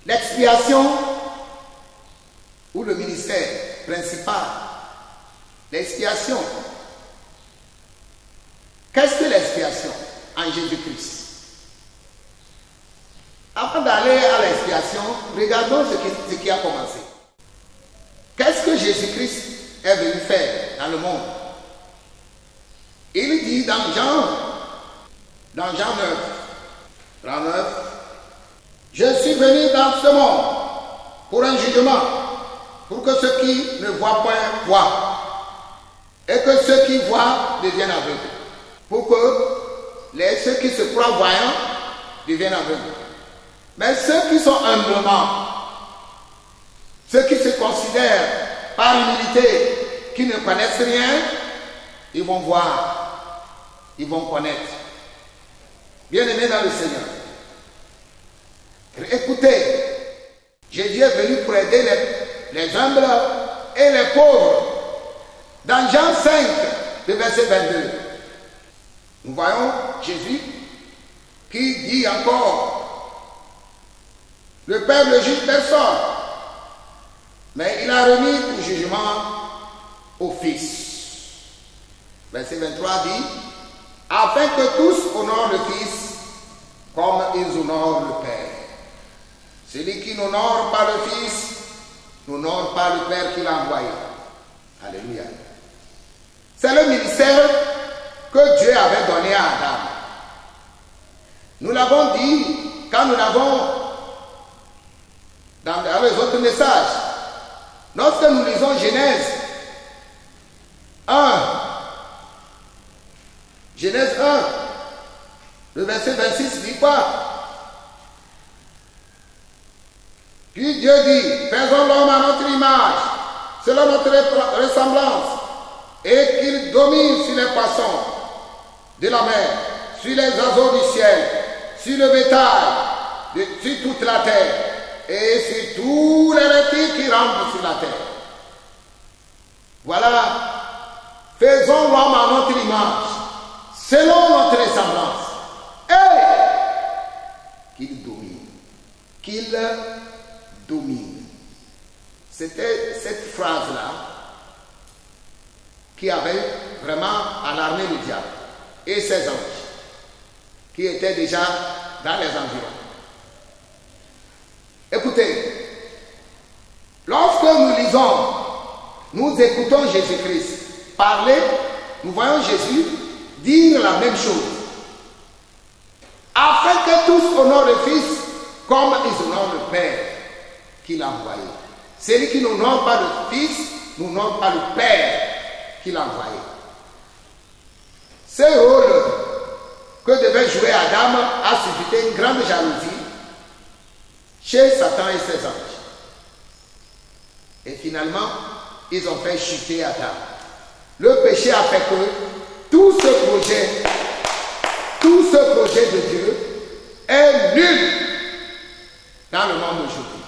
L'expiation ou le ministère principal, l'expiation. Qu'est-ce que l'expiation en Jésus-Christ? Avant d'aller à l'expiation, regardons ce qui a commencé. Qu'est-ce que Jésus-Christ est venu faire dans le monde? Il dit dans Jean 9, 39, je suis venu dans ce monde pour un jugement, pour que ceux qui ne voient point voient, et que ceux qui voient deviennent aveugles, pour que ceux qui se croient voyants deviennent aveugles. Mais ceux qui sont humblement, ceux qui se considèrent par humilité, qui ne connaissent rien, ils vont voir, ils vont connaître. Bien-aimés dans le Seigneur, écoutez, Jésus est venu pour aider les humbles et les pauvres. Dans Jean 5, le verset 22, nous voyons Jésus qui dit encore, le Père ne juge personne, mais il a remis tout jugement au Fils. Verset 23 dit, afin que tous honorent le Fils comme ils honorent le Père. Celui qui n'honore pas le Fils n'honore pas le Père qui l'a envoyé. Alléluia. C'est le ministère que Dieu avait donné à Adam. Nous l'avons dit quand nous l'avons dans les autres messages. Lorsque nous lisons Genèse 1, Genèse 1, le verset 26 dit quoi? Puis Dieu dit, faisons l'homme à notre image, selon notre ressemblance, et qu'il domine sur les poissons de la mer, sur les oiseaux du ciel, sur le bétail, sur toute la terre, et sur tous les reptiles qui rampent sur la terre. Voilà, faisons l'homme à notre image, selon notre ressemblance, et qu'il domine. Qu'il domine. C'était cette phrase-là qui avait vraiment alarmé le diable et ses anges, qui étaient déjà dans les environs. Écoutez, lorsque nous lisons, nous écoutons Jésus-Christ parler, nous voyons Jésus dire la même chose. Afin que tous honorent le Fils comme ils honorent le Père qui l'a envoyé. Celui qui n'honore pas le Fils n'honore pas le Père qui l'a envoyé. Ce rôle que devait jouer Adam a suscité une grande jalousie chez Satan et ses anges. Et finalement, ils ont fait chuter Adam. Le péché a fait que tout ce projet de Dieu est nul dans le monde aujourd'hui.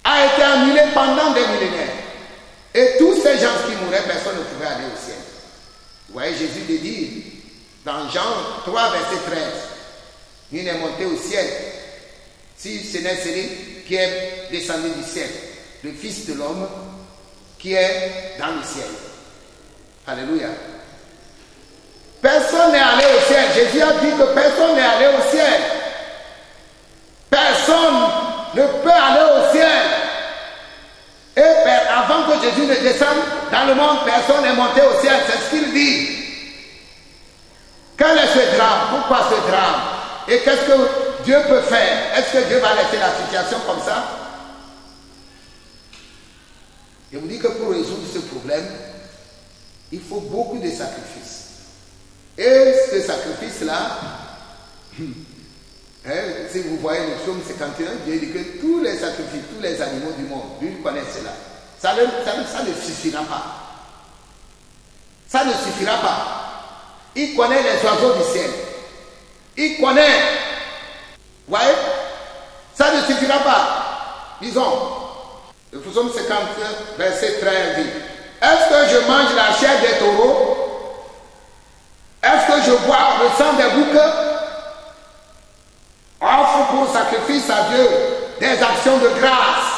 A été annulé pendant des millénaires. Et tous ces gens qui mouraient, personne ne pouvait aller au ciel. Vous voyez Jésus le dire dans Jean 3, verset 13. Il n'est monté au ciel si ce n'est celui qui est descendu du ciel, le Fils de l'homme qui est dans le ciel. Alléluia. Personne n'est allé au ciel. Jésus a dit que personne n'est allé au ciel. Personne ne peut aller au ciel. Et avant que Jésus ne descende dans le monde, personne n'est monté au ciel. C'est ce qu'il dit. Quel est ce drame? Pourquoi ce drame? Et qu'est-ce que Dieu peut faire? Est-ce que Dieu va laisser la situation comme ça? Je vous dis que pour résoudre ce problème, il faut beaucoup de sacrifices. Et ce sacrifice-là, si vous voyez le psaume 51, Dieu dit que tous les sacrifices, tous les animaux du monde, lui connaissent cela. Ça ne suffira pas. Ça ne suffira pas. Il connaît les oiseaux du ciel. Il connaît. Vous voyez? Ça ne suffira pas. Disons, le psaume 51, verset 13 dit, est-ce que je mange la chair des taureaux? Est-ce que je bois le sang des boucs? offre pour sacrifice à Dieu des actions de grâce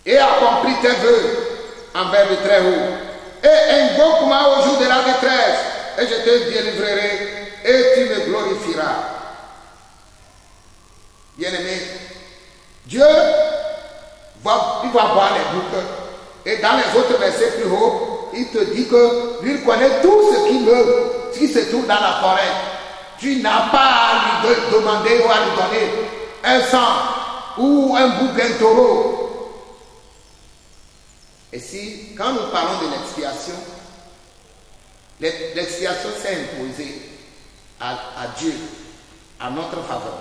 et accomplis tes vœux envers le Très-Haut. Et invoque-moi au jour de la détresse, et je te délivrerai, et tu me glorifieras. Bien-aimé, Dieu il va voir les boucles. Et dans les autres versets plus haut, il te dit que lui connaît tout ce qui se trouve dans la forêt. Tu n'as pas à lui demander ou à lui donner un sang ou un bouc d'un taureau. Et si, quand nous parlons de l'expiation, l'expiation s'est imposée à Dieu, à notre faveur.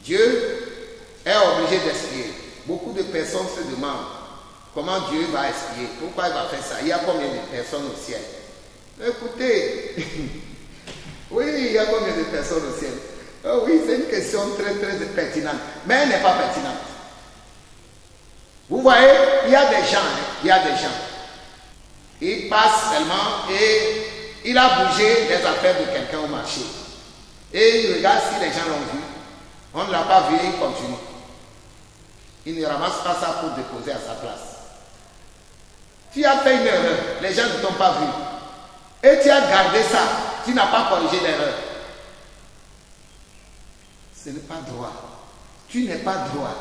Dieu est obligé d'expier. Beaucoup de personnes se demandent comment Dieu va expier, pourquoi il va faire ça. Il y a combien de personnes au ciel? Écoutez, oui, il y a combien de personnes au ciel? Oh oui, c'est une question très pertinente, mais elle n'est pas pertinente. Vous voyez, il y a des gens, il passe seulement et il a bougé les affaires de quelqu'un au marché. Et il regarde si les gens l'ont vu. On ne l'a pas vu et il continue. Il ne ramasse pas ça pour déposer à sa place. Tu as fait une erreur, les gens ne t'ont pas vu. Et tu as gardé ça, tu n'as pas corrigé l'erreur. Ce n'est pas droit. Tu n'es pas droit.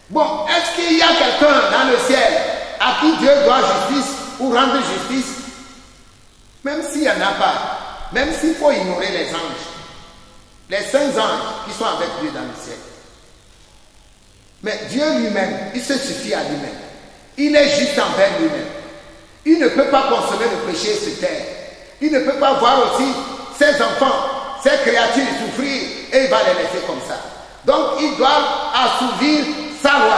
Bon, est-ce qu'il y a quelqu'un dans le ciel à qui Dieu doit justice ou rendre justice? Même s'il n'y en a pas, même s'il faut ignorer les anges, les saints anges qui sont avec Dieu dans le ciel. Mais Dieu lui-même, il se suffit à lui-même. Il est juste envers lui-même. Il ne peut pas consommer le péché sur terre. Il ne peut pas voir aussi ses enfants, ses créatures souffrir et il va les laisser comme ça. Donc il doit assouvir sa loi.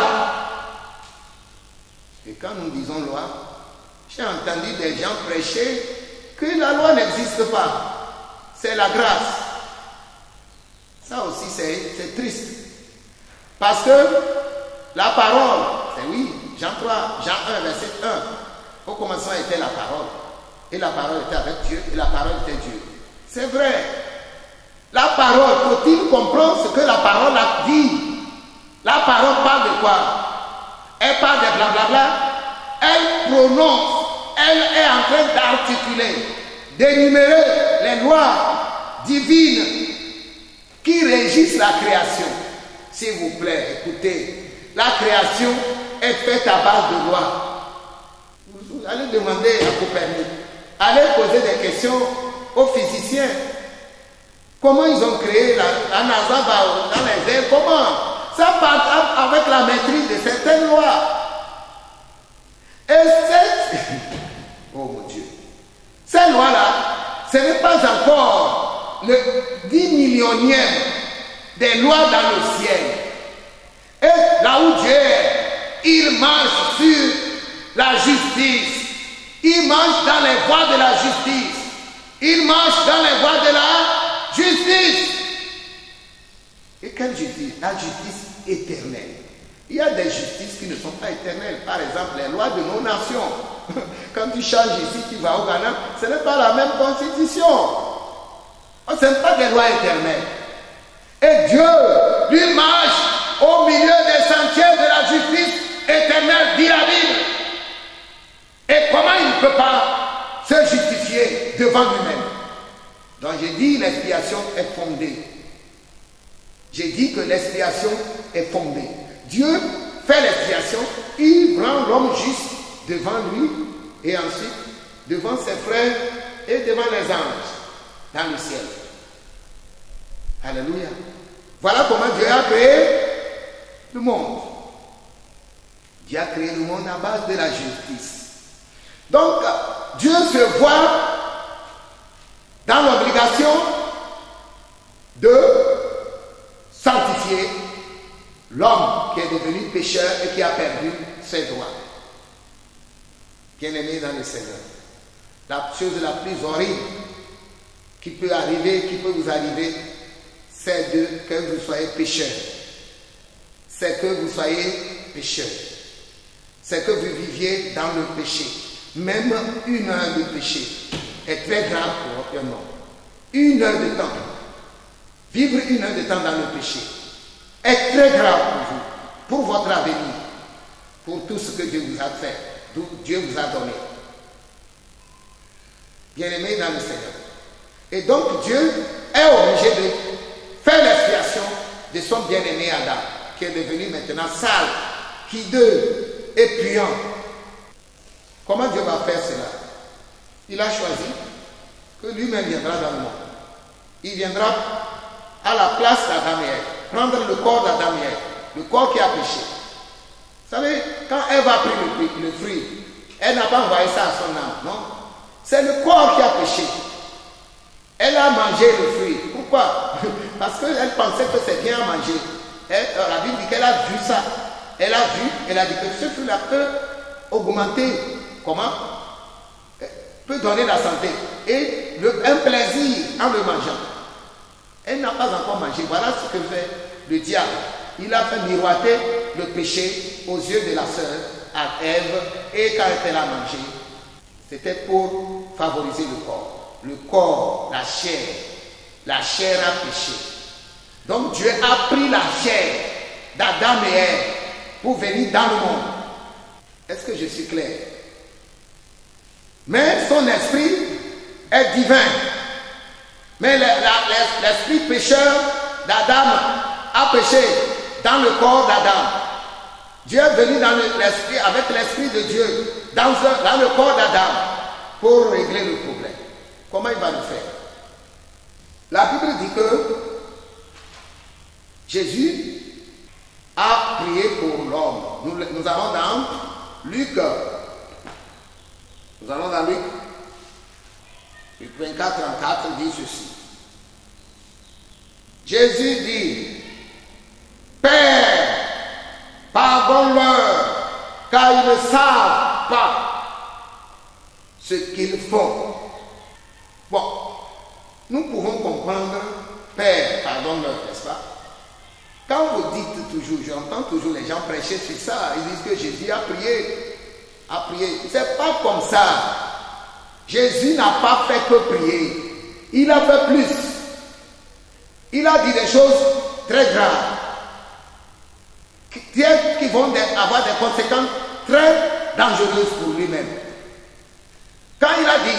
Et quand nous disons loi, j'ai entendu des gens prêcher que la loi n'existe pas. C'est la grâce. Ça aussi c'est triste. Parce que la parole, c'est oui, Jean 3, Jean 1, verset 1. Au commencement était la parole. Et la parole était avec Dieu, et la parole était Dieu. C'est vrai. La parole, faut-il comprendre ce que la parole a dit? La parole parle de quoi? Elle parle de blablabla. Elle prononce, elle est en train d'articuler, d'énumérer les lois divines qui régissent la création. S'il vous plaît, écoutez, la création est faite à base de lois. Vous allez demander à Copernic, allez poser des questions aux physiciens. Comment ils ont créé la NASA dans les airs? Comment? Ça part avec la maîtrise de certaines lois. Et oh mon Dieu, ces lois-là, ce n'est pas encore le 10 millionième des lois dans le ciel. Et là où Dieu est, il marche sur la justice. Il marche dans les voies de la justice. Il marche dans les voies de la justice. Et quelle justice? La justice éternelle. Il y a des justices qui ne sont pas éternelles. Par exemple, les lois de nos nations. Quand tu changes ici, tu vas au Ghana, ce n'est pas la même constitution. Ce n'est pas des lois éternelles. Et Dieu, lui, marche au milieu des sentiers de la justice éternelle, dit la Bible. Et comment il ne peut pas se justifier devant lui-même? Donc j'ai dit l'expiation est fondée. J'ai dit que l'expiation est fondée. Dieu fait l'expiation, il rend l'homme juste devant lui et ensuite devant ses frères et devant les anges dans le ciel. Alléluia. Voilà comment Dieu a créé le monde. Dieu a créé le monde à base de la justice. Donc, Dieu se voit dans l'obligation de sanctifier l'homme qui est devenu pécheur et qui a perdu ses droits. Bien-aimé dans le Seigneur, la chose la plus horrible qui peut arriver, qui peut vous arriver, c'est que vous soyez pécheur. C'est que vous soyez pécheur. C'est que vous viviez dans le péché. Même une heure de péché est très grave pour un homme. 1 heure de temps, vivre 1 heure de temps dans le péché est très grave pour vous, pour votre avenir, pour tout ce que Dieu vous a fait, tout Dieu vous a donné. Bien-aimés dans le Seigneur. Et donc Dieu est obligé de faire l'expiation de son bien-aimé Adam, qui est devenu maintenant sale, hideux et puant. Comment Dieu va faire cela? Il a choisi que lui-même viendra dans le monde. Il viendra à la place d'Adam et Ève, prendre le corps d'Adam et Ève, le corps qui a péché. Vous savez, quand Ève a pris le fruit, elle n'a pas envoyé ça à son âme, non? C'est le corps qui a péché. Elle a mangé le fruit. Pourquoi? Parce qu'elle pensait que c'est bien à manger. La Bible dit qu'elle a vu ça. Elle a vu, elle a dit que ce fruit-là peut augmenter. Comment? Peut donner la santé. Et un plaisir en le mangeant. Elle n'a pas encore mangé. Voilà ce que fait le diable. Il a fait miroiter le péché aux yeux de la sœur à Ève. Et quand elle a mangé, c'était pour favoriser le corps. Le corps, la chair a péché. Donc Dieu a pris la chair d'Adam et Ève pour venir dans le monde. Est-ce que je suis clair? Mais son esprit est divin. Mais l'esprit pécheur d'Adam a péché dans le corps d'Adam. Dieu est venu dans l'esprit, avec l'esprit de Dieu, dans le corps d'Adam, pour régler le problème. Comment il va le faire? La Bible dit que Jésus a prié pour l'homme. Nous allons dans Luc. Nous allons dans Luc 24, 34, dit ceci. Jésus dit, Père, pardonne-leur, car ils ne savent pas ce qu'ils font. Bon, nous pouvons comprendre, Père, pardonne-leur, n'est-ce pas? Quand vous dites toujours, j'entends toujours les gens prêcher sur ça, ils disent que Jésus a prié. A prié. C'est pas comme ça. Jésus n'a pas fait que prier. Il a fait plus. Il a dit des choses très graves qui vont avoir des conséquences très dangereuses pour lui-même. Quand il a dit,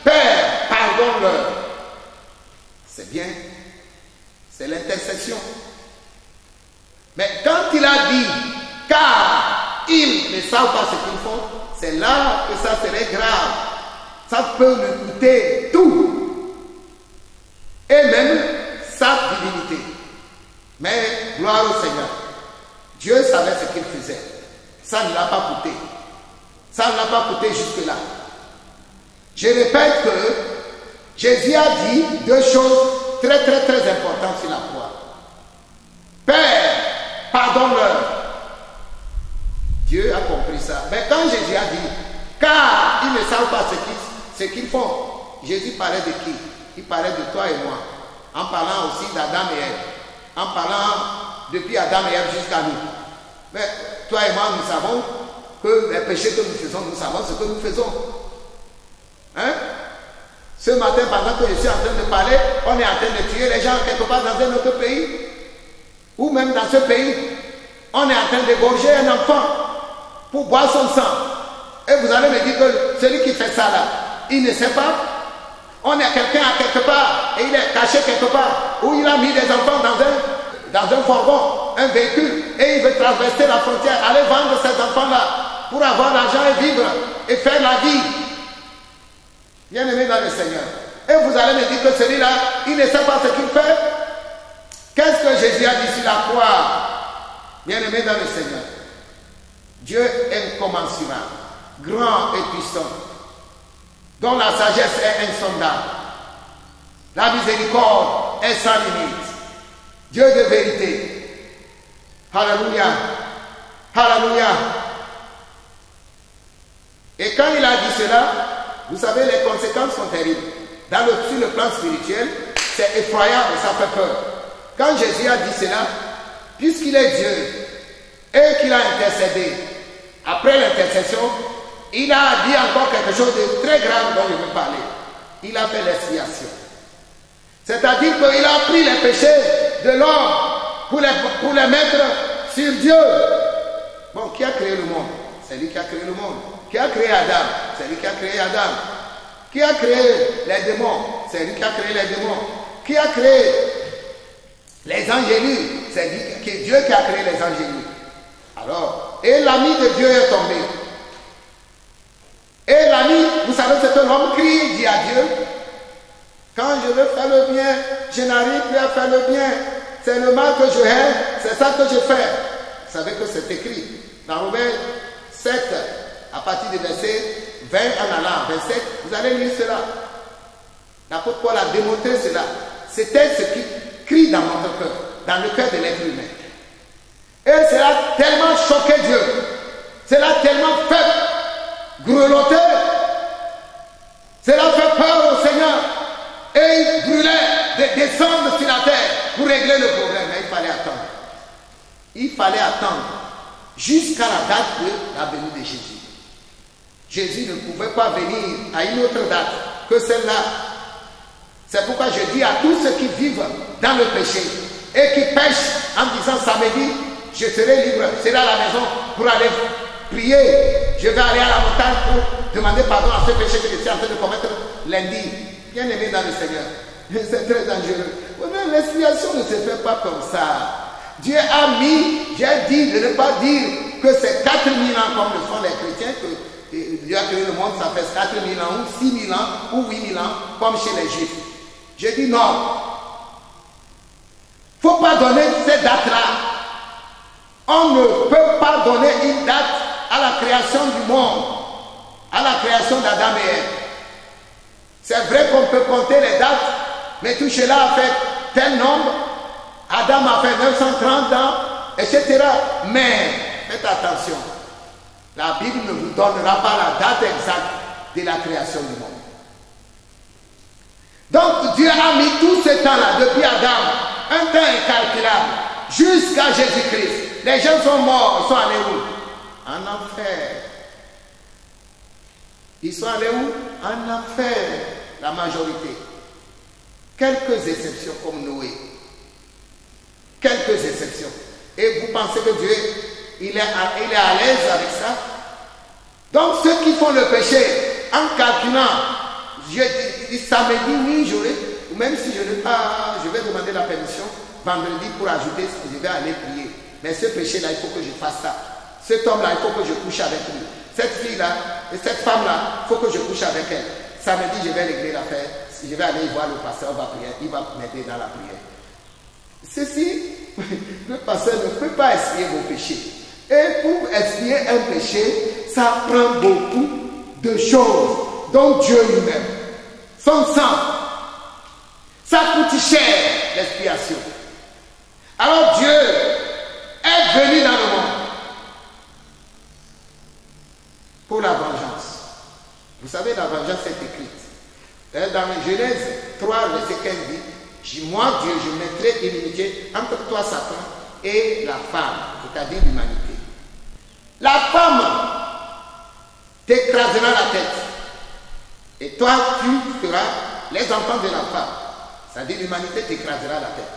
Père, pardonne-leur, c'est bien, c'est l'intercession. Mais quand il a dit, car ils ne savent pas ce qu'ils font, c'est là que ça serait grave. Ça peut lui coûter tout. Et même sa divinité. Mais gloire au Seigneur. Dieu savait ce qu'il faisait. Ça ne l'a pas coûté. Ça ne l'a pas coûté jusque-là. Je répète que Jésus a dit deux choses très importantes sur la croix. Père, pardonne-leur. Dieu a compris ça. Mais quand Jésus a dit, car ils ne savent pas ce qu'ils font, Jésus parlait de qui? Il parlait de toi et moi. En parlant aussi d'Adam et Ève. En parlant depuis Adam et Ève jusqu'à nous. Mais toi et moi, nous savons que les péchés que nous faisons, nous savons ce que nous faisons. Hein? Ce matin, pendant que je suis en train de parler, on est en train de tuer les gens quelque part dans un autre pays. Ou même dans ce pays, on est en train d'égorger un enfant pour boire son sang. Et vous allez me dire que celui qui fait ça là, il ne sait pas. On a quelqu'un à quelque part et il est caché quelque part où il a mis des enfants dans un fourgon, un véhicule, et il veut traverser la frontière, aller vendre ces enfants-là pour avoir l'argent et vivre et faire la vie. Bien-aimé dans le Seigneur. Et vous allez me dire que celui-là, il ne sait pas ce qu'il fait. Qu'est-ce que Jésus a dit sur la croix? Bien-aimé dans le Seigneur. Dieu est incommensurable, grand et puissant, dont la sagesse est insondable. La miséricorde est sans limite. Dieu de vérité. Alléluia. Alléluia. Et quand il a dit cela, vous savez, les conséquences sont terribles. Sur le plan spirituel, c'est effroyable, ça fait peur. Quand Jésus a dit cela, puisqu'il est Dieu et qu'il a intercédé, après l'intercession, il a dit encore quelque chose de très grave dont je veux parler. Il a fait l'expiation. C'est-à-dire qu'il a pris les péchés de l'homme pour les mettre sur Dieu. Bon, qui a créé le monde? C'est lui qui a créé le monde. Qui a créé Adam? C'est lui qui a créé Adam. Qui a créé les démons? C'est lui qui a créé les démons. Qui a créé les angélus? C'est Dieu qui a créé les angélus. Alors, et l'ami de Dieu est tombé. Et l'ami, vous savez, c'est que l'homme crie, dit à Dieu, quand je veux faire le bien, je n'arrive plus à faire le bien. C'est le mal que je hais, c'est ça que je fais. Vous savez que c'est écrit dans Romains 7, à partir du verset 20 en allant, 27, vous allez lire cela. L'apôtre Paul a démontré cela. C'était ce qui crie dans notre cœur, dans le cœur de l'être humain. Et cela a tellement choqué Dieu. Cela a tellement fait grelotter. Cela fait peur au Seigneur. Et il brûlait de descendre sur la terre pour régler le problème. Mais il fallait attendre. Il fallait attendre jusqu'à la date de la venue de Jésus. Jésus ne pouvait pas venir à une autre date que celle-là. C'est pourquoi je dis à tous ceux qui vivent dans le péché et qui pêchent en disant samedi, je serai libre, je serai à la maison pour aller prier. Je vais aller à la montagne pour demander pardon à ce péché que je suis en train de commettre lundi. Bien aimé dans le Seigneur, c'est très dangereux. L'expiation ne se fait pas comme ça. Dieu a mis, j'ai dit de ne pas dire que c'est 4000 ans comme le font les chrétiens, que Dieu a créé le monde, ça fait 4000 ans, ou 6000 ans, ou 8000 ans, comme chez les Juifs. J'ai dit non. Il ne faut pas donner ces dates-là. On ne peut pas donner une date à la création du monde, à la création d'Adam et Ève. C'est vrai qu'on peut compter les dates, mais tout cela a fait tel nombre, Adam a fait 930 ans, etc. Mais faites attention, la Bible ne vous donnera pas la date exacte de la création du monde. Donc Dieu a mis tout ce temps-là, depuis Adam, un temps incalculable, jusqu'à Jésus-Christ. Les gens sont morts, ils sont allés où? En enfer. Ils sont allés où? En enfer, la majorité. Quelques exceptions comme Noé. Quelques exceptions. Et vous pensez que Dieu, il est à l'aise avec ça? Donc ceux qui font le péché, en calculant, je dis samedi, oui, j'aurai, ou même si je n'ai pas, je vais demander la permission, vendredi pour ajouter, je vais aller prier. Mais ce péché-là, il faut que je fasse ça. Cet homme-là, il faut que je couche avec lui. Cette fille-là, et cette femme-là, il faut que je couche avec elle. Samedi, je vais régler l'affaire. Je vais aller voir le pasteur, on va prier. Il va m'aider dans la prière. Ceci, le pasteur ne peut pas expier vos péchés. Et pour expier un péché, ça prend beaucoup de choses. Donc Dieu lui-même, son sang, ça coûte cher l'expiation. Alors Dieu est venu dans le monde pour la vengeance. Vous savez, la vengeance est écrite. Dans Genèse 3, verset 15 dit, moi Dieu, je mettrai inimitié entre toi, Satan, et la femme, c'est-à-dire l'humanité. La femme t'écrasera la tête. Et toi, tu feras les enfants de la femme. C'est-à-dire l'humanité t'écrasera la tête.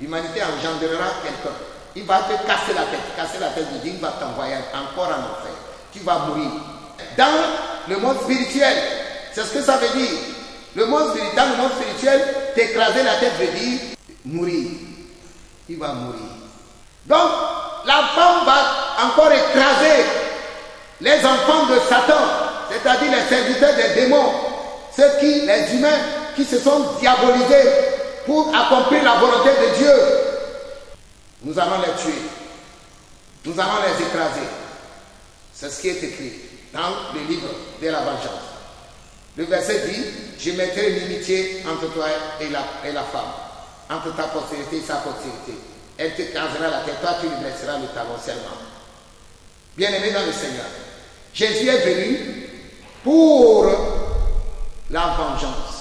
L'humanité engendrera quelqu'un. Il va te casser la tête. Casser la tête, il va t'envoyer encore en enfer. Tu vas mourir. Dans le monde spirituel, c'est ce que ça veut dire. Dans le monde spirituel, t'écraser la tête veut dire mourir. Il va mourir. Donc, la femme va encore écraser les enfants de Satan, c'est-à-dire les serviteurs des démons, les humains qui se sont diabolisés pour accomplir la volonté de Dieu. Nous allons les tuer. Nous allons les écraser. C'est ce qui est écrit dans le livre de la vengeance. Le verset dit, je mettrai une inimitié entre toi et la femme, entre ta postérité et sa postérité. Elle t'écrasera la tête, toi tu lui blesseras le talon seulement. Bien-aimé dans le Seigneur, Jésus est venu pour la vengeance.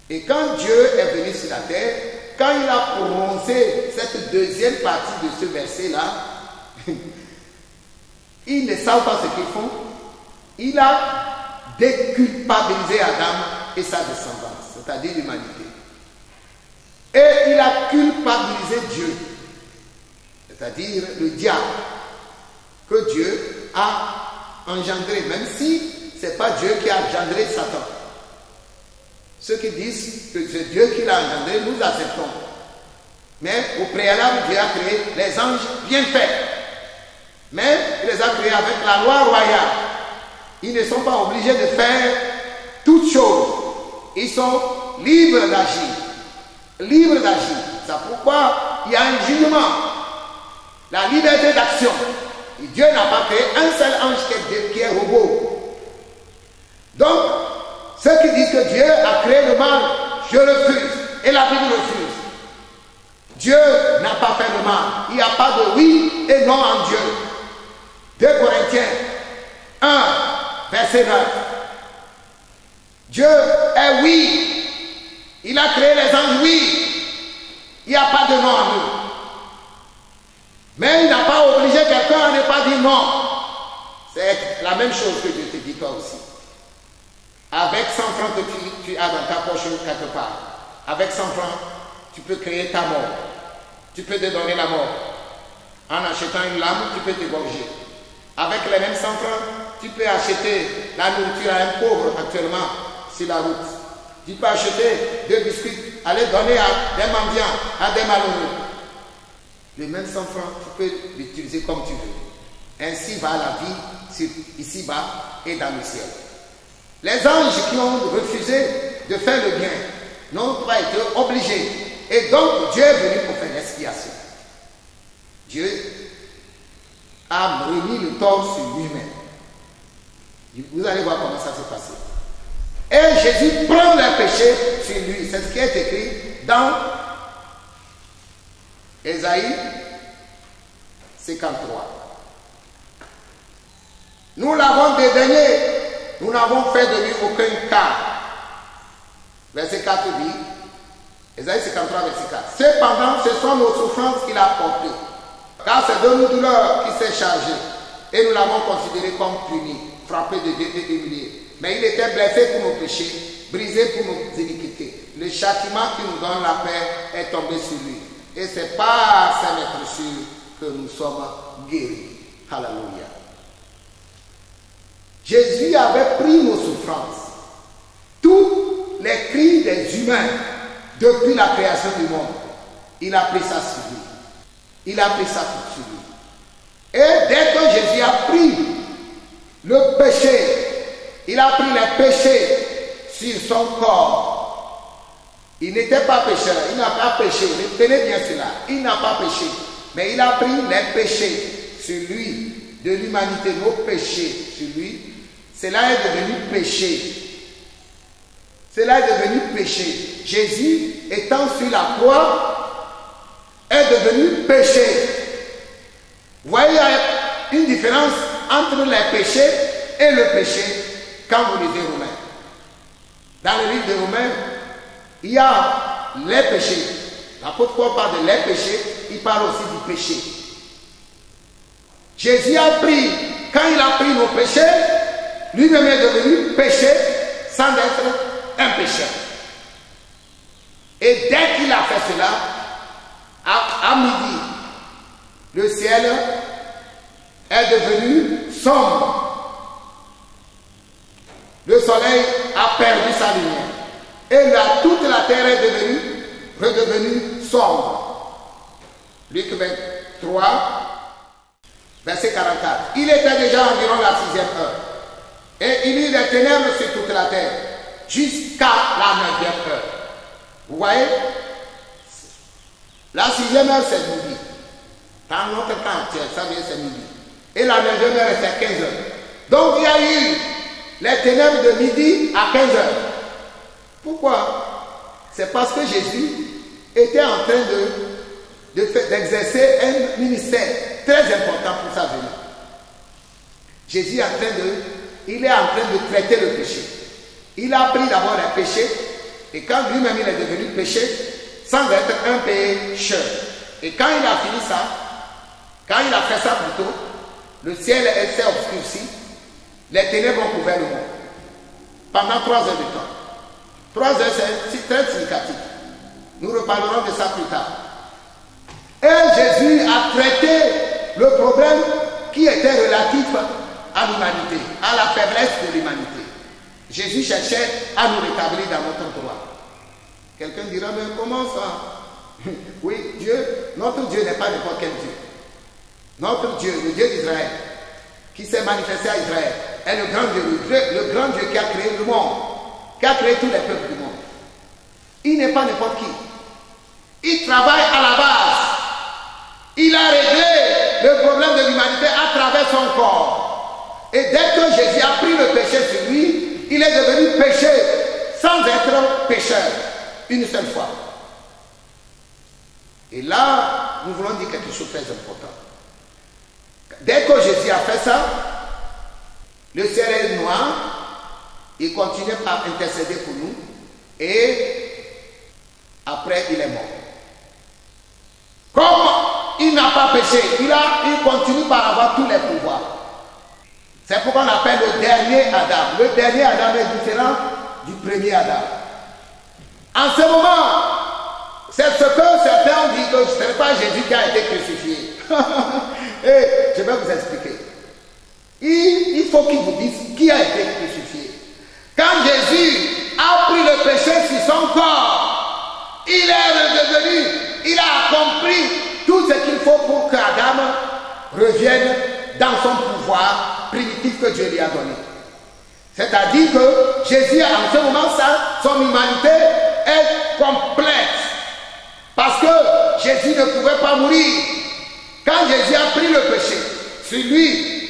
Et quand Dieu est venu sur la terre, quand il a prononcé cette deuxième partie de ce verset-là, ils ne savent pas ce qu'ils font. Il a déculpabilisé Adam et sa descendance, c'est-à-dire l'humanité. Et il a culpabilisé Dieu, c'est-à-dire le diable, que Dieu a engendré, même si ce n'est pas Dieu qui a engendré Satan. Ceux qui disent que c'est Dieu qui l'a engendré, nous acceptons. Mais au préalable, Dieu a créé les anges bien faits. Mais il les a créés avec la loi royale. Ils ne sont pas obligés de faire toutes choses. Ils sont libres d'agir. Libres d'agir. C'est pourquoi il y a un jugement. La liberté d'action. Et Dieu n'a pas créé un seul ange qui est robot. Donc, ceux qui disent que Dieu a créé le mal, je refuse. Et la Bible refuse. Dieu n'a pas fait le mal. Il n'y a pas de oui et non en Dieu. 2 Corinthiens 1, verset 9. Dieu est oui. Il a créé les anges, oui. Il n'y a pas de non en nous. Mais il n'a pas obligé quelqu'un à ne pas dire non. C'est la même chose que Dieu te dit toi aussi. Avec 100 francs que tu as dans ta poche quelque part, avec 100 francs, tu peux créer ta mort. Tu peux te donner la mort. En achetant une lame, tu peux t'égorger. Avec les mêmes 100 francs, tu peux acheter la nourriture à un pauvre actuellement sur la route. Tu peux acheter 2 biscuits, aller donner à des mendiants, à des malheureux. Les mêmes 100 francs, tu peux l'utiliser comme tu veux. Ainsi va la vie ici-bas et dans le ciel. Les anges qui ont refusé de faire le bien n'ont pas été obligés. Et donc Dieu est venu pour faire l'expiation. Dieu a remis le tort sur lui-même. Vous allez voir comment ça s'est passé. Et Jésus prend leurs péchés sur lui. C'est ce qui est écrit dans Ésaïe 53. Nous l'avons dédaigné, nous n'avons fait de lui aucun cas. Verset 4 dit, Ésaïe 53, verset 4. Cependant, ce sont nos souffrances qu'il a portées, car c'est de nos douleurs qu'il s'est chargé, et nous l'avons considéré comme puni, frappé de Dieu et humilié. Mais il était blessé pour nos péchés, brisé pour nos iniquités. Le châtiment qui nous donne la paix est tombé sur lui. Et c'est par sa maîtrise que nous sommes guéris. Alléluia. Jésus avait pris nos souffrances. Tous les cris des humains depuis la création du monde. Il a pris ça sur lui. Il a pris ça sur lui. Et dès que Jésus a pris le péché, il a pris les péchés sur son corps. Il n'était pas pécheur, il n'a pas péché. Retenez bien cela. Il n'a pas péché. Mais il a pris les péchés sur lui, de l'humanité, nos péchés sur lui. Cela est devenu péché. Cela est devenu péché. Jésus, étant sur la croix, est devenu péché. Vous voyez, il y a une différence entre les péchés et le péché quand vous lisez Romains. Dans le livre de Romains, il y a les péchés. L'apôtre Paul parle de les péchés, il parle aussi du péché. Jésus a pris, quand il a pris nos péchés, lui-même est devenu péché sans être un pécheur. Et dès qu'il a fait cela, à midi, le ciel est devenu sombre. Le soleil a perdu sa lumière. Et là, toute la terre est redevenue sombre. Luc 23, verset 44. Il était déjà environ la 6e heure. Et il y eut des ténèbres sur toute la terre, jusqu'à la 9e heure. Vous voyez? La 6e heure, c'est midi. Dans notre temps actuel, ça vient, c'est midi. Et la 9e heure, c'est 15 heures. Donc, il y a eu les ténèbres de midi à 15 heures. Pourquoi? C'est parce que Jésus était en train d'exercer un ministère très important pour sa venue. Jésus est en train de traiter le péché. Il a pris d'abord les péchés, et quand lui-même il est devenu péché, sans être un pécheur. Et quand il a fini ça, quand il a fait ça plutôt, le ciel s'est obscurci, les ténèbres ont couvert le monde. Pendant 3 heures de temps. 3 heures, c'est très significatif. Nous reparlerons de ça plus tard. Et Jésus a traité le problème qui était relatif à l'humanité, à la faiblesse de l'humanité. Jésus cherchait à nous rétablir dans notre droit. Quelqu'un dira, mais comment ça? Oui, notre Dieu n'est pas n'importe quel Dieu. Notre Dieu, le Dieu d'Israël, qui s'est manifesté à Israël, est le grand Dieu qui a créé le monde, qui a créé tous les peuples du monde. Il n'est pas n'importe qui. Il travaille à la base. Il a réglé le problème de l'humanité à travers son corps. Et dès que Jésus a pris le péché sur lui, il est devenu péché sans être pécheur une seule fois. Et là, nous voulons dire quelque chose de très important. Dès que Jésus a fait ça, le ciel est noir, il continue à intercéder pour nous, et après il est mort. Comme il n'a pas péché, il continue par avoir tous les pouvoirs. C'est pourquoi on appelle le dernier Adam. Le dernier Adam est différent du premier Adam. En ce moment, c'est ce que certains ont dit que ce n'est pas Jésus qui a été crucifié. Et je vais vous expliquer. Il faut qu'ils vous disent qui a été crucifié. Quand Jésus a pris le péché sur son corps, il est redevenu, il a accompli tout ce qu'il faut pour qu'Adam revienne dans son pouvoir primitif que Dieu lui a donné. C'est-à-dire que Jésus, en ce moment, son humanité est complète. Parce que Jésus ne pouvait pas mourir. Quand Jésus a pris le péché sur lui,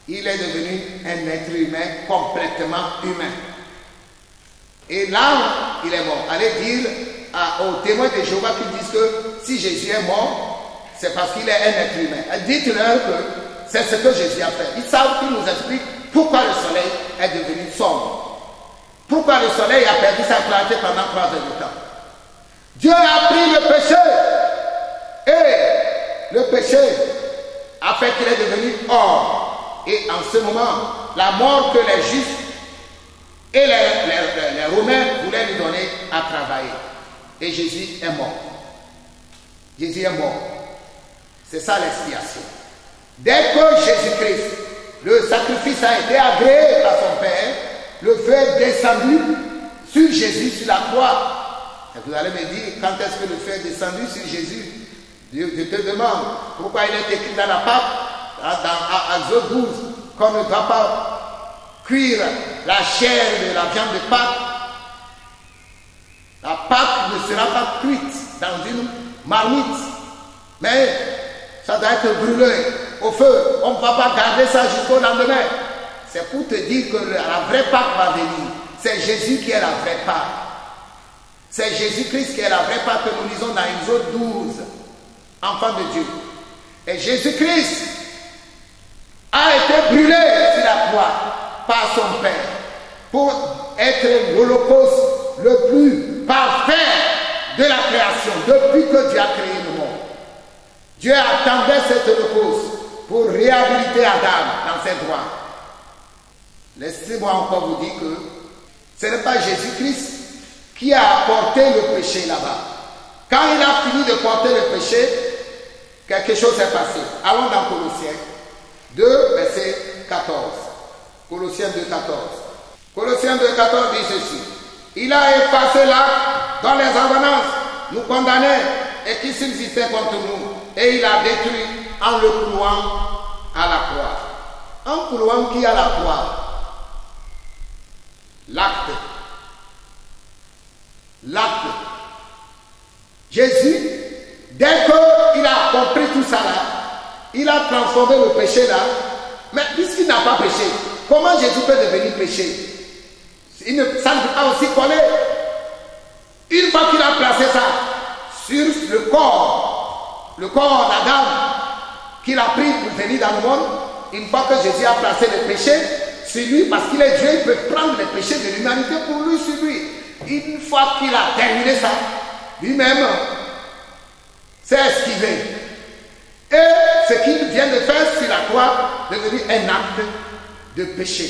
il est devenu un être humain complètement humain. Et là, il est mort. Allez dire aux témoins de Jéhovah qui disent que si Jésus est mort, c'est parce qu'il est un être humain. Dites-leur que c'est ce que Jésus a fait. Ils savent qu'il nous explique pourquoi le soleil est devenu sombre. Pourquoi le soleil a perdu sa clarté pendant 3 heures de temps. Dieu a pris le péché. Et le péché a fait qu'il est devenu homme. Et en ce moment, la mort que les Juifs et les Romains voulaient lui donner à travailler. Et Jésus est mort. Jésus est mort. C'est ça l'expiation. Dès que Jésus-Christ, le sacrifice a été agréé par son Père, le feu est descendu sur Jésus, sur la croix. Et vous allez me dire, quand est-ce que le feu est descendu sur Jésus? Je te demande pourquoi il est écrit dans la Pâque, dans Exode 12, qu'on ne doit pas cuire la chair de la viande de Pâque. La Pâque ne sera pas cuite dans une marmite, mais ça doit être brûlé au feu. On ne va pas garder ça jusqu'au lendemain. C'est pour te dire que la vraie Pâque va venir. C'est Jésus qui est la vraie Pâque. C'est Jésus-Christ qui est la vraie Pâque que nous lisons dans Exode 12. Enfant de Dieu. Et Jésus-Christ a été brûlé sur la croix par son Père pour être l'holocauste le plus parfait de la création depuis que Dieu a créé le monde. Dieu attendait cet holocauste pour réhabiliter Adam dans ses droits. Laissez-moi encore vous dire que ce n'est pas Jésus-Christ qui a apporté le péché là-bas. Quand il a fini de porter le péché, quelque chose s'est passé. Allons dans Colossiens 2, verset 14. Colossiens 2, 14. Colossiens 2, 14 dit ceci. Il a effacé l'acte dont les ordonnances nous condamnaient et qui subsistait contre nous. Et il a détruit en le clouant à la croix. En clouant qui à la croix? L'acte. L'acte. Jésus, dès qu'il a compris tout ça là, il a transformé le péché là. Mais puisqu'il n'a pas péché, comment Jésus peut devenir péché? Ça ne peut pas aussi coller. Une fois qu'il a placé ça sur le corps d'Adam, qu'il a pris pour venir dans le monde, une fois que Jésus a placé le péché sur lui, parce qu'il est Dieu, il peut prendre le péché de l'humanité pour lui sur lui. Une fois qu'il a terminé ça, lui-même s'est esquivé. Et ce qu'il vient de faire sur la croix est devenu un acte de péché.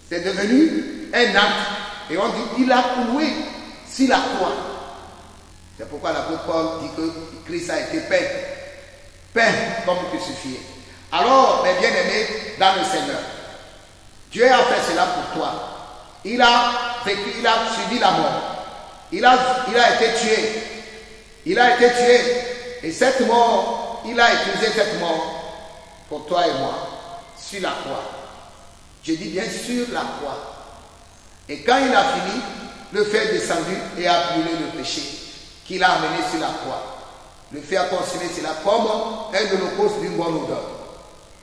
C'est devenu un acte. Et on dit, il a cloué sur la croix. C'est pourquoi l'apôtre Paul dit que Christ a été peint. Peint comme crucifié. Alors, mes bien-aimés dans le Seigneur, Dieu a fait cela pour toi. Il a vécu, il a subi la mort. Il a été tué. Il a été tué. Et cette mort, il a épousé cette mort pour toi et moi, sur la croix. Je dis bien sur la croix. Et quand il a fini, le feu est descendu et a brûlé le péché qu'il a amené sur la croix. Le feu a consumé cela comme un holocauste d'une bonne odeur.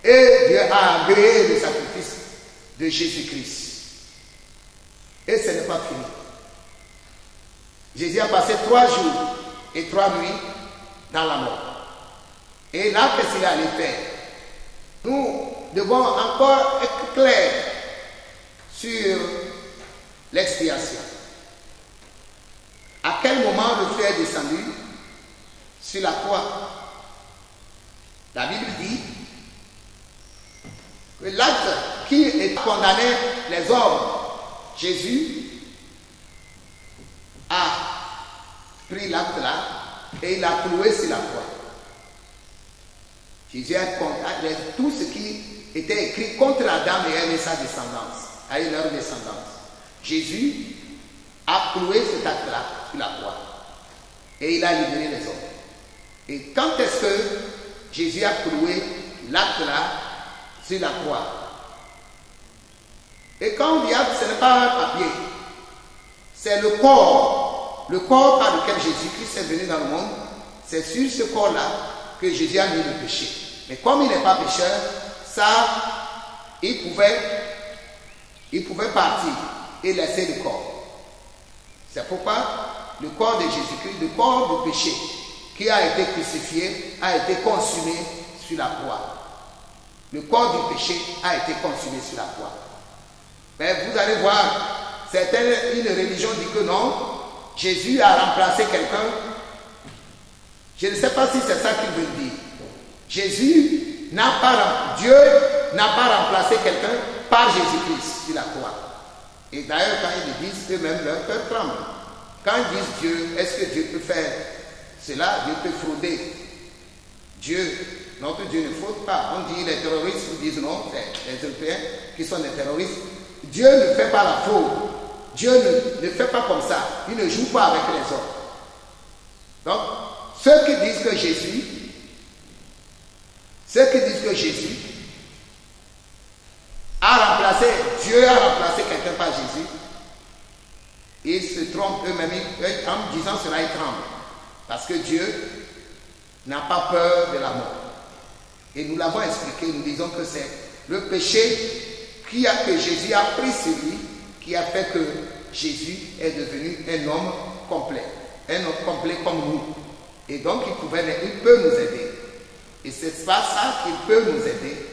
Et Dieu a agréé le sacrifice de Jésus-Christ. Et ce n'est pas fini. Jésus a passé 3 jours et 3 nuits dans la mort. Et là, qu'est-ce qu'il allait faire? Nous devons encore être clairs sur l'expiation. À quel moment le feu est descendu sur la croix? La Bible dit que l'acte qui est condamné les hommes, Jésus a pris l'acte là et il a cloué sur la croix. Jésus a condamné tout ce qui était écrit contre Adam et Ève et sa descendance, à leur descendance. Jésus a cloué cet acte-là sur la croix et il a libéré les hommes. Et quand est-ce que Jésus a cloué l'acte-là sur la croix? Et quand on dit acte, ce n'est pas un papier, c'est le corps par lequel Jésus-Christ est venu dans le monde. C'est sur ce corps-là que Jésus a mis le péché. Mais comme il n'est pas pécheur, ça, il pouvait partir et laisser le corps. C'est pourquoi le corps de Jésus-Christ, le corps du péché qui a été crucifié, a été consumé sur la croix. Le corps du péché a été consumé sur la croix. Mais vous allez voir, une religion dit que non, Jésus a remplacé quelqu'un. Je ne sais pas si c'est ça qu'il veut dire. Dieu n'a pas remplacé quelqu'un par Jésus-Christ sur la croix. Et d'ailleurs, quand ils le disent, eux-mêmes, leur cœur tremble. Quand ils disent Dieu, est-ce que Dieu peut faire cela? Dieu peut frauder. Notre Dieu ne fraude pas. On dit les terroristes, ils disent non, c'est les Européens qui sont des terroristes. Dieu ne fait pas la fraude. Dieu ne fait pas comme ça. Il ne joue pas avec les hommes. Donc, ceux qui disent que Jésus a remplacé, Dieu a remplacé quelqu'un par Jésus, ils se trompent eux-mêmes. En disant cela, ils tremblent. Parce que Dieu n'a pas peur de la mort. Et nous l'avons expliqué, nous disons que c'est le péché que Jésus a pris sur lui qui a fait que Jésus est devenu un homme complet. Un homme complet comme nous. Et donc il peut nous aider. Et c'est pas ça qu'il peut nous aider.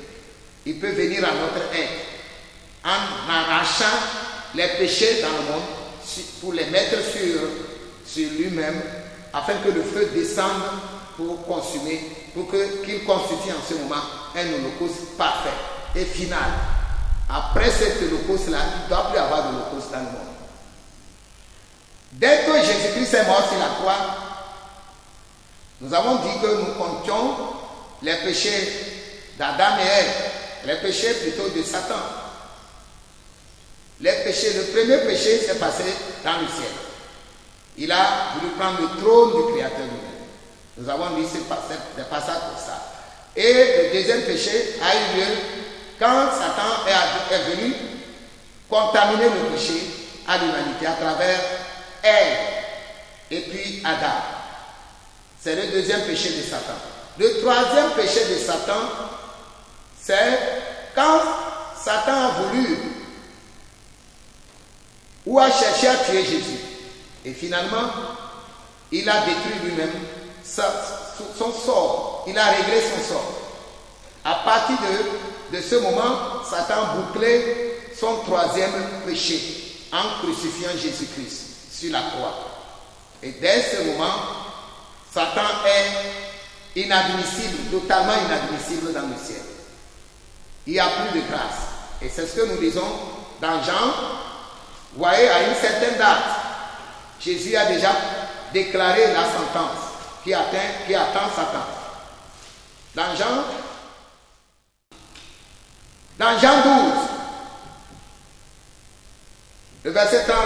Il peut venir à notre aide en arrachant les péchés dans le monde pour les mettre sur lui-même afin que le feu descende pour consumer, pour qu'il constitue en ce moment un holocauste parfait et final. Après cet holocauste-là, il ne doit plus avoir d'holocauste dans le monde. Dès que Jésus-Christ est mort sur la croix, nous avons dit que nous comptions les péchés d'Adam et Ève, les péchés plutôt de Satan. Le premier péché s'est passé dans le ciel. Il a voulu prendre le trône du Créateur lui-même. Nous avons dit des passages pour ça. Et le deuxième péché a eu lieu quand Satan est venu contaminer le péché à l'humanité à travers Ève et puis Adam. C'est le deuxième péché de Satan. Le troisième péché de Satan, c'est quand Satan a voulu ou a cherché à tuer Jésus. Et finalement, il a détruit lui-même son sort. Il a réglé son sort. À partir de ce moment, Satan bouclait son troisième péché en crucifiant Jésus-Christ sur la croix. Et dès ce moment, Satan est inadmissible, totalement inadmissible dans le ciel. Il n'y a plus de grâce. Et c'est ce que nous disons dans Jean. Vous voyez, à une certaine date, Jésus a déjà déclaré la sentence qui attend Satan. Dans Jean 12, le verset 30,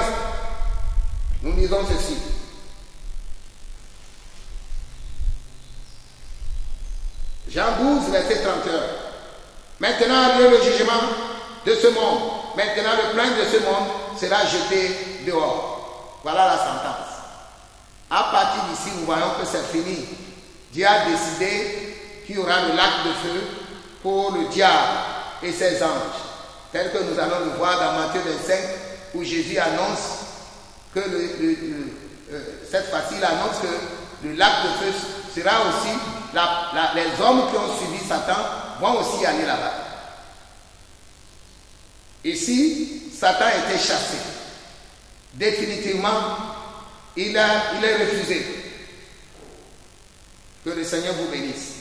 nous lisons ceci. Jean 12, verset 31. Maintenant arrive le jugement de ce monde. Maintenant le prince de ce monde sera jeté dehors. Voilà la sentence. À partir d'ici, nous voyons que c'est fini. Dieu a décidé qu'il y aura le lac de feu pour le diable et ses anges. Tel que nous allons le voir dans Matthieu 25, où Jésus annonce que cette fois-ci, il annonce que le lac de feu sera aussi, les hommes qui ont suivi Satan vont aussi aller là-bas. Ici, Satan a été chassé. Définitivement, il est refusé. Que le Seigneur vous bénisse.